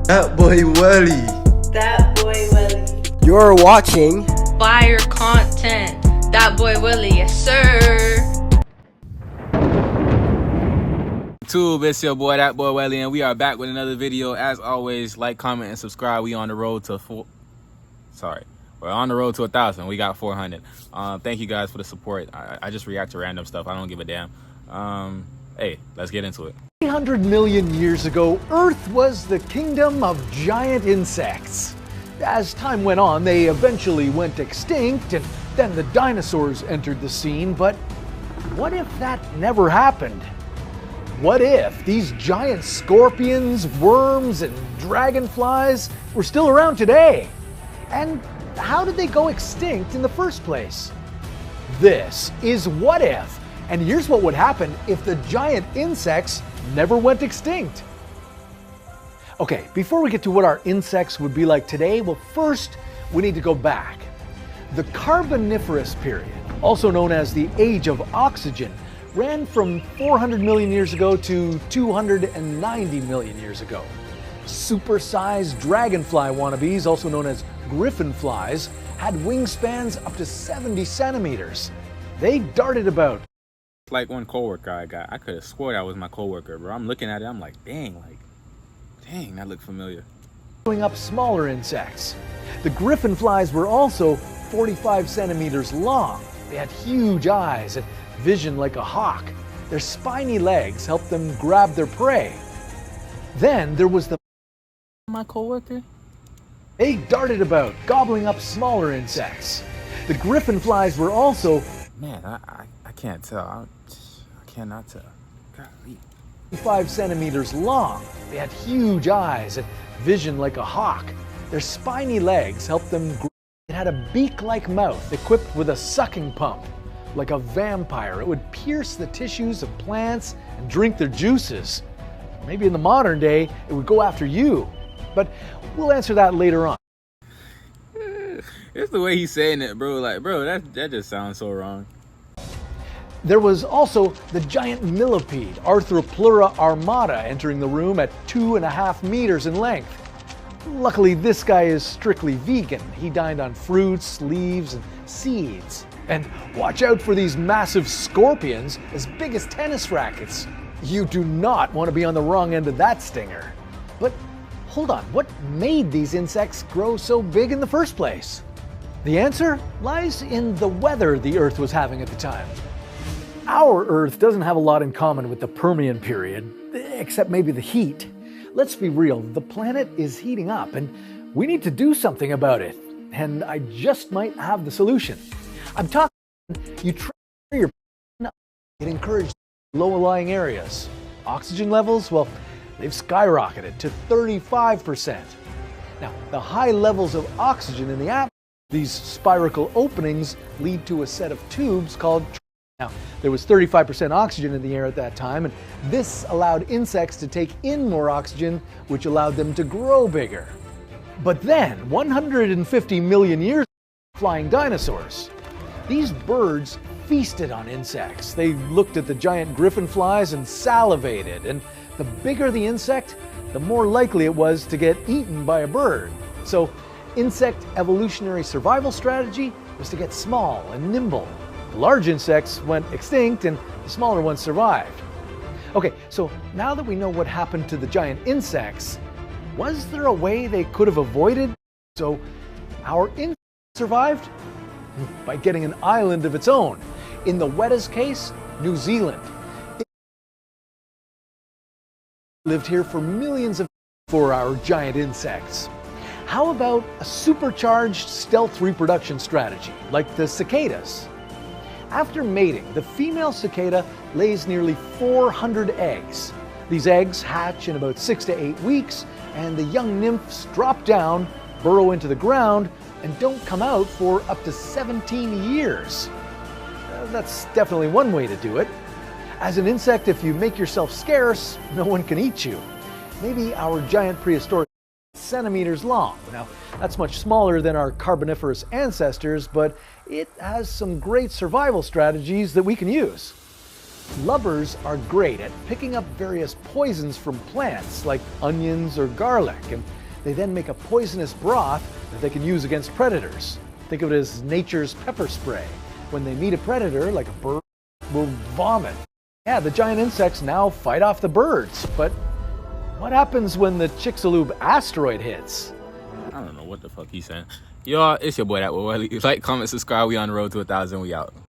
That boy Welly. That boy Willie. You're watching Fire content. That boy Willie, yes sir. YouTube, it's your boy, That Boy Welly, and we are back with another video. As always, like, comment, and subscribe. We on the road to we're on the road to 1,000. We got 400. Thank you guys for the support. I just react to random stuff. I don't give a damn. Hey, let's get into it. 300 million years ago, Earth was the kingdom of giant insects. As time went on, they eventually went extinct, and then the dinosaurs entered the scene. But what if that never happened? What if these giant scorpions, worms, and dragonflies were still around today? And how did they go extinct in the first place? This is What If, and here's what would happen if the giant insects never went extinct. Okay, before we get to what our insects would be like today, well, first we need to go back. The Carboniferous period, also known as the Age of Oxygen, ran from 400 million years ago to 290 million years ago. Super-sized dragonfly wannabes, also known as griffin flies, had wingspans up to 70 centimeters. They darted about. Like one coworker I got. I could have swore that was my coworker, bro. I'm looking at it, I'm like, dang, that looked familiar. Going up smaller insects. The griffin flies were also 45 centimeters long. They had huge eyes and vision like a hawk. Their spiny legs helped them grab their prey. Then there was My coworker? They darted about, gobbling up smaller insects. The griffin flies were also... Man, I can't tell. I cannot tell. Golly. 5 centimeters long. They had huge eyes and vision like a hawk. Their spiny legs helped them grow. It had a beak-like mouth equipped with a sucking pump. Like a vampire, it would pierce the tissues of plants and drink their juices. Maybe in the modern day, it would go after you. But we'll answer that later on. It's the way he's saying it, bro. Like, bro, that just sounds so wrong. There was also the giant millipede, Arthropleura armata, entering the room at 2.5 meters in length. Luckily, this guy is strictly vegan. He dined on fruits, leaves, and seeds. And watch out for these massive scorpions as big as tennis rackets. You do not want to be on the wrong end of that stinger. But hold on, what made these insects grow so big in the first place? The answer lies in the weather the Earth was having at the time. Our Earth doesn't have a lot in common with the Permian period, except maybe the heat. Let's be real, the planet is heating up and we need to do something about it. And I just might have the solution. I'm talking, you train your planet up, it encourages low-lying areas. Oxygen levels, well, they've skyrocketed to 35%. Now, the high levels of oxygen in the atmosphere, these spiracle openings lead to a set of tubes called. Now, there was 35% oxygen in the air at that time, and this allowed insects to take in more oxygen, which allowed them to grow bigger. But then, 150 million years ago, flying dinosaurs. These birds feasted on insects. They looked at the giant griffin flies and salivated, and the bigger the insect, the more likely it was to get eaten by a bird. So, insect evolutionary survival strategy was to get small and nimble. The large insects went extinct and the smaller ones survived. Okay, so now that we know what happened to the giant insects, was there a way they could have avoided? So our insect survived? By getting an island of its own. In the wettest case, New Zealand. It lived here for millions of years for our giant insects. How about a supercharged stealth reproduction strategy, like the cicadas? After mating, the female cicada lays nearly 400 eggs. These eggs hatch in about 6 to 8 weeks, and the young nymphs drop down, burrow into the ground, and don't come out for up to 17 years. That's definitely one way to do it. As an insect, if you make yourself scarce, no one can eat you. Maybe our giant prehistoric centimeters long. Now, that's much smaller than our Carboniferous ancestors, but it has some great survival strategies that we can use. Lubbers are great at picking up various poisons from plants like onions or garlic, and They then make a poisonous broth that they can use against predators. Think of it as nature's pepper spray. When they meet a predator, like a bird, will vomit. Yeah, the giant insects now fight off the birds. But what happens when the Chicxulub asteroid hits? I don't know what the fuck he's saying. Y'all, it's your boy, That Boy Welly. Like, comment, subscribe. We on the road to 1,000. We out.